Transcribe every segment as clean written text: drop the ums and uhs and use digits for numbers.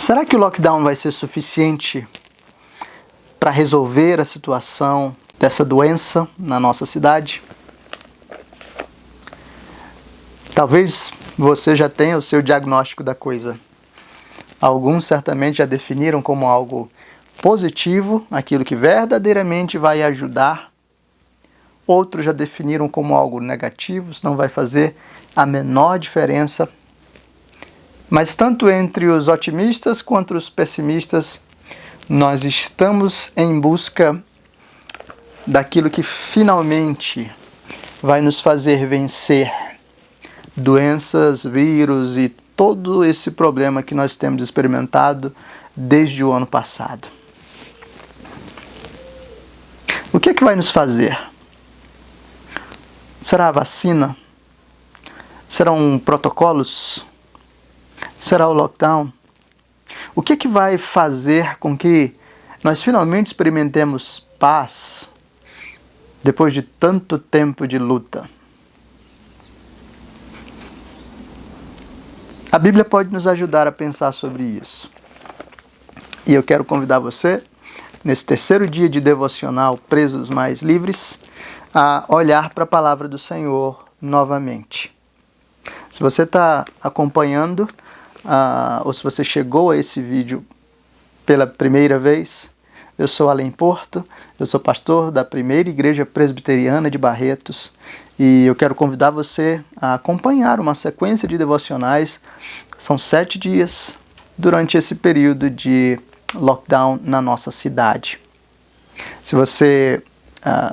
Será que o lockdown vai ser suficiente para resolver a situação dessa doença na nossa cidade? Talvez você já tenha o seu diagnóstico da coisa. Alguns certamente já definiram como algo positivo, aquilo que verdadeiramente vai ajudar. Outros já definiram como algo negativo, isso não vai fazer a menor diferença. Mas tanto entre os otimistas quanto os pessimistas, nós estamos em busca daquilo que finalmente vai nos fazer vencer doenças, vírus e todo esse problema que nós temos experimentado desde o ano passado. O que é que vai nos fazer? Será a vacina? Serão protocolos? Será o lockdown? O que é que vai fazer com que nós finalmente experimentemos paz depois de tanto tempo de luta? A Bíblia pode nos ajudar a pensar sobre isso. E eu quero convidar você, nesse terceiro dia de devocional Presos Mais Livres, a olhar para a palavra do Senhor novamente. Se você está acompanhando, ou se você chegou a esse vídeo pela primeira vez, eu sou Alain Porto, eu sou pastor da Primeira Igreja Presbiteriana de Barretos e eu quero convidar você a acompanhar uma sequência de devocionais. São 7 dias durante esse período de lockdown na nossa cidade. Se você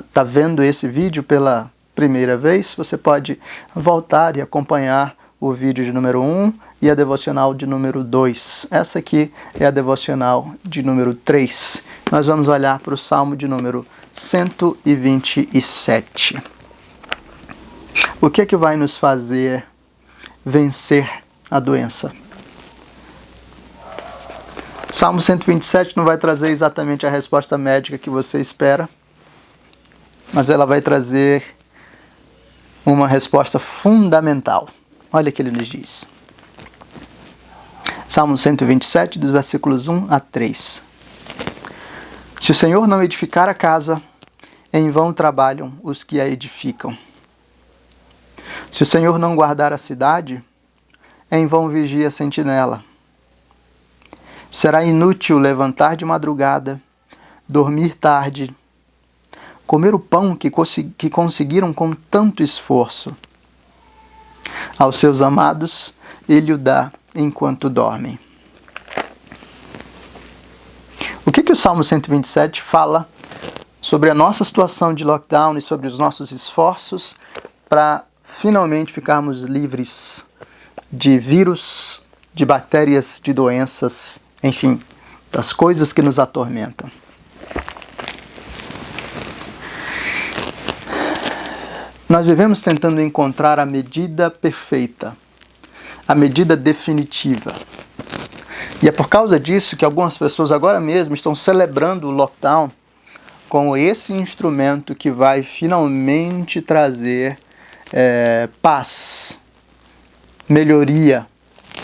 está vendo esse vídeo pela primeira vez, você pode voltar e acompanhar o vídeo de número 1 e a devocional de número 2. Essa aqui é a devocional de número 3. Nós vamos olhar para o Salmo de número 127. O que é que vai nos fazer vencer a doença? Salmo 127 não vai trazer exatamente a resposta médica que você espera, mas ela vai trazer uma resposta fundamental. Olha o que ele nos diz. Salmo 127, dos versículos 1 a 3. Se o Senhor não edificar a casa, em vão trabalham os que a edificam. Se o Senhor não guardar a cidade, em vão vigia a sentinela. Será inútil levantar de madrugada, dormir tarde, comer o pão que conseguiram com tanto esforço. Aos seus amados, ele o dá enquanto dormem. O que o Salmo 127 fala sobre a nossa situação de lockdown e sobre os nossos esforços para finalmente ficarmos livres de vírus, de bactérias, de doenças, enfim, das coisas que nos atormentam? Nós vivemos tentando encontrar a medida perfeita, a medida definitiva. E é por causa disso que algumas pessoas agora mesmo estão celebrando o lockdown como esse instrumento que vai finalmente trazer paz, melhoria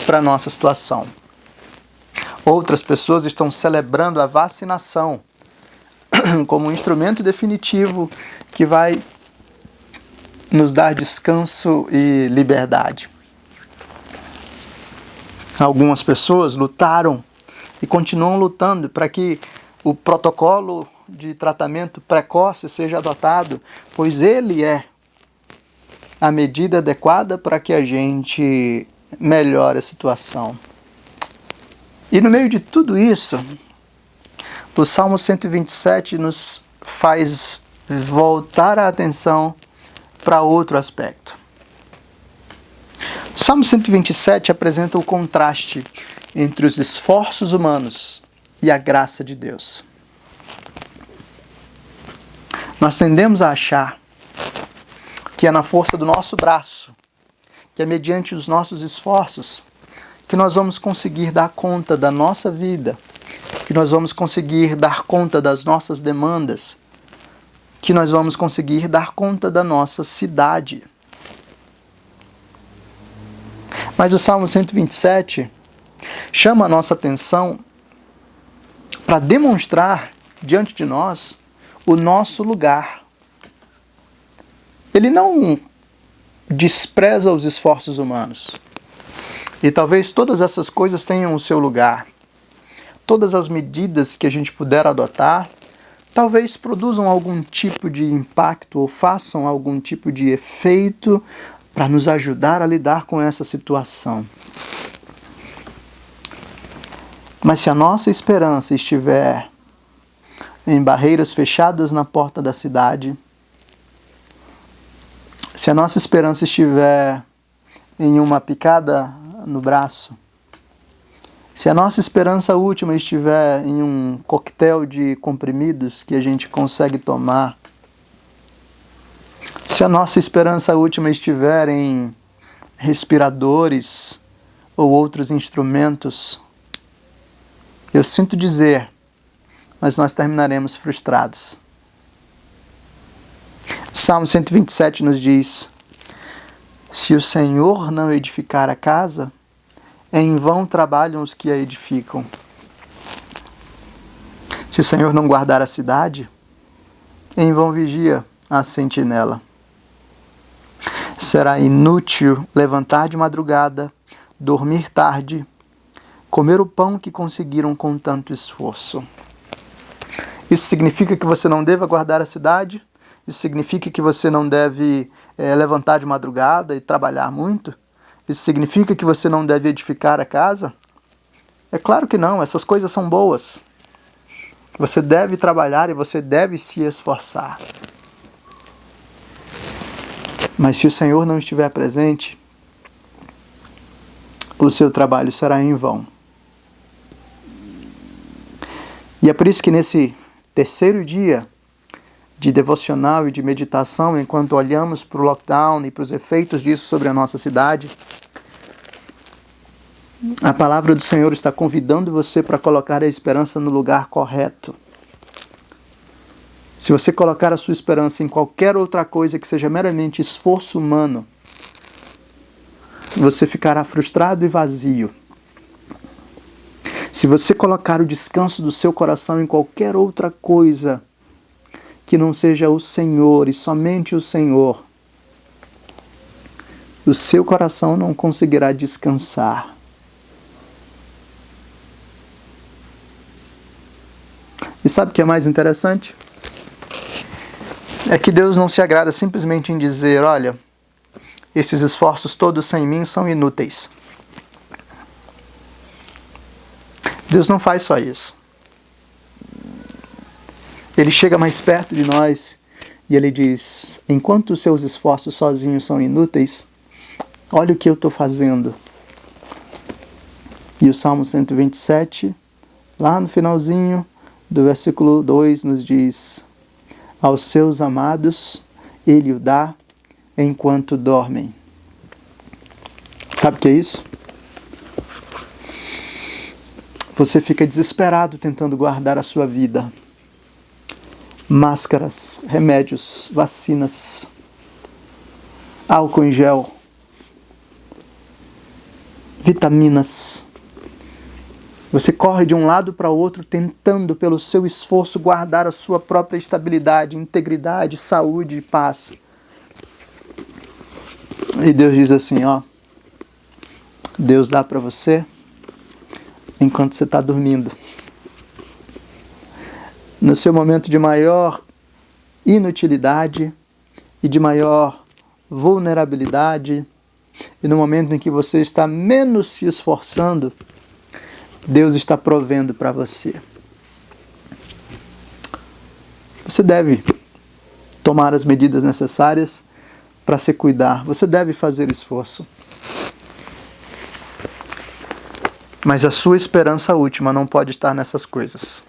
para a nossa situação. Outras pessoas estão celebrando a vacinação como um instrumento definitivo que vai nos dar descanso e liberdade. Algumas pessoas lutaram e continuam lutando para que o protocolo de tratamento precoce seja adotado, pois ele é a medida adequada para que a gente melhore a situação. E no meio de tudo isso, o Salmo 127 nos faz voltar a atenção para outro aspecto. O Salmo 127 apresenta o contraste entre os esforços humanos e a graça de Deus. Nós tendemos a achar que é na força do nosso braço, que é mediante os nossos esforços, que nós vamos conseguir dar conta da nossa vida, que nós vamos conseguir dar conta das nossas demandas, que nós vamos conseguir dar conta da nossa cidade. Mas o Salmo 127 chama a nossa atenção para demonstrar diante de nós o nosso lugar. Ele não despreza os esforços humanos. E talvez todas essas coisas tenham o seu lugar. Todas as medidas que a gente puder adotar, talvez produzam algum tipo de impacto ou façam algum tipo de efeito para nos ajudar a lidar com essa situação. Mas se a nossa esperança estiver em barreiras fechadas na porta da cidade, se a nossa esperança estiver em uma picada no braço, se a nossa esperança última estiver em um coquetel de comprimidos que a gente consegue tomar, se a nossa esperança última estiver em respiradores ou outros instrumentos, eu sinto dizer, mas nós terminaremos frustrados. O Salmo 127 nos diz: se o Senhor não edificar a casa, em vão trabalham os que a edificam. Se o Senhor não guardar a cidade, em vão vigia a sentinela. Será inútil levantar de madrugada, dormir tarde, comer o pão que conseguiram com tanto esforço. Isso significa que você não deva guardar a cidade? Isso significa que você não deve levantar de madrugada e trabalhar muito? Isso significa que você não deve edificar a casa? É claro que não, essas coisas são boas. Você deve trabalhar e você deve se esforçar. Mas se o Senhor não estiver presente, o seu trabalho será em vão. E é por isso que nesse terceiro dia de devocional e de meditação, enquanto olhamos para o lockdown e para os efeitos disso sobre a nossa cidade, a palavra do Senhor está convidando você para colocar a esperança no lugar correto. Se você colocar a sua esperança em qualquer outra coisa que seja meramente esforço humano, você ficará frustrado e vazio. Se você colocar o descanso do seu coração em qualquer outra coisa que não seja o Senhor e somente o Senhor, o seu coração não conseguirá descansar. E sabe o que é mais interessante? É que Deus não se agrada simplesmente em dizer: olha, esses esforços todos sem mim são inúteis. Deus não faz só isso. Ele chega mais perto de nós e ele diz: enquanto os seus esforços sozinhos são inúteis, olha o que eu estou fazendo. E o Salmo 127, lá no finalzinho do versículo 2, nos diz: aos seus amados ele o dá enquanto dormem. Sabe o que é isso? Você fica desesperado tentando guardar a sua vida. Máscaras, remédios, vacinas, álcool em gel, vitaminas. Você corre de um lado para o outro tentando, pelo seu esforço, guardar a sua própria estabilidade, integridade, saúde e paz. E Deus diz assim, ó: Deus dá para você enquanto você está dormindo. No seu momento de maior inutilidade e de maior vulnerabilidade, e no momento em que você está menos se esforçando, Deus está provendo para você. Você deve tomar as medidas necessárias para se cuidar. Você deve fazer esforço. Mas a sua esperança última não pode estar nessas coisas.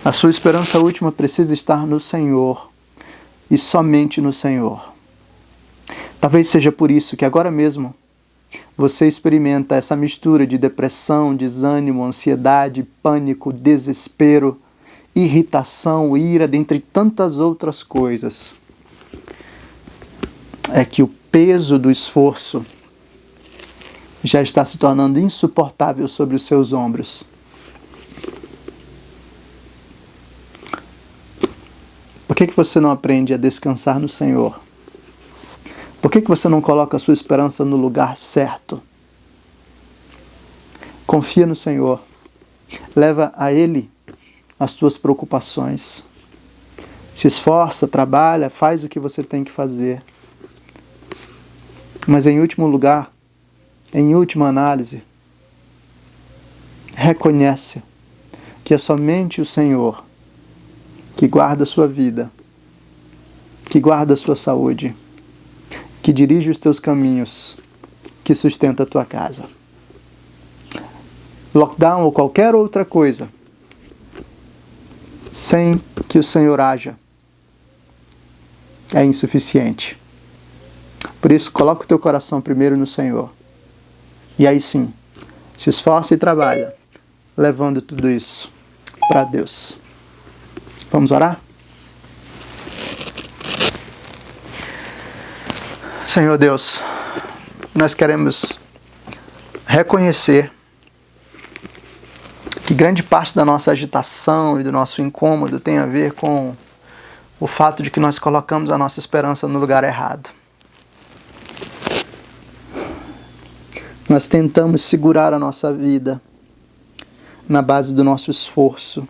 A sua esperança última precisa estar no Senhor e somente no Senhor. Talvez seja por isso que agora mesmo você experimenta essa mistura de depressão, desânimo, ansiedade, pânico, desespero, irritação, ira, dentre tantas outras coisas. É que o peso do esforço já está se tornando insuportável sobre os seus ombros. Por que você não aprende a descansar no Senhor? Por que você não coloca a sua esperança no lugar certo? Confia no Senhor. Leva a Ele as tuas preocupações. Se esforça, trabalha, faz o que você tem que fazer. Mas em último lugar, em última análise, reconhece que é somente o Senhor que guarda a sua vida, que guarda a sua saúde, que dirige os teus caminhos, que sustenta a tua casa. Lockdown ou qualquer outra coisa, sem que o Senhor haja, é insuficiente. Por isso, coloca o teu coração primeiro no Senhor. E aí sim, se esforça e trabalha, levando tudo isso para Deus. Vamos orar? Senhor Deus, nós queremos reconhecer que grande parte da nossa agitação e do nosso incômodo tem a ver com o fato de que nós colocamos a nossa esperança no lugar errado. Nós tentamos segurar a nossa vida na base do nosso esforço,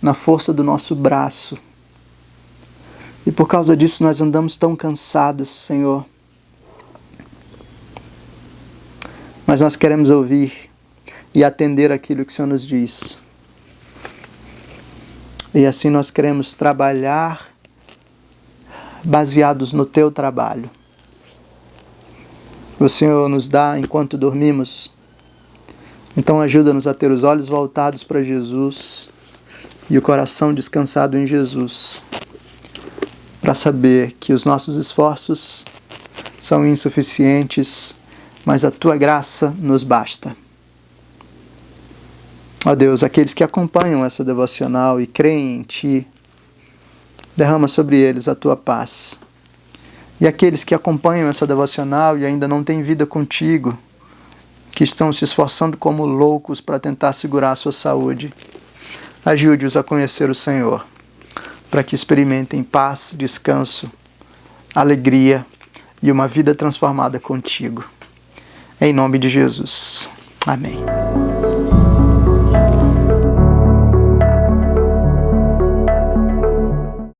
na força do nosso braço. E por causa disso nós andamos tão cansados, Senhor. Mas nós queremos ouvir e atender aquilo que o Senhor nos diz. E assim nós queremos trabalhar baseados no Teu trabalho. O Senhor nos dá enquanto dormimos. Então ajuda-nos a ter os olhos voltados para Jesus e o coração descansado em Jesus, para saber que os nossos esforços são insuficientes, mas a Tua graça nos basta. Ó Deus, aqueles que acompanham essa devocional e creem em Ti, derrama sobre eles a Tua paz. E aqueles que acompanham essa devocional e ainda não têm vida contigo, que estão se esforçando como loucos para tentar segurar a sua saúde, ajude-os a conhecer o Senhor, para que experimentem paz, descanso, alegria e uma vida transformada contigo. Em nome de Jesus. Amém.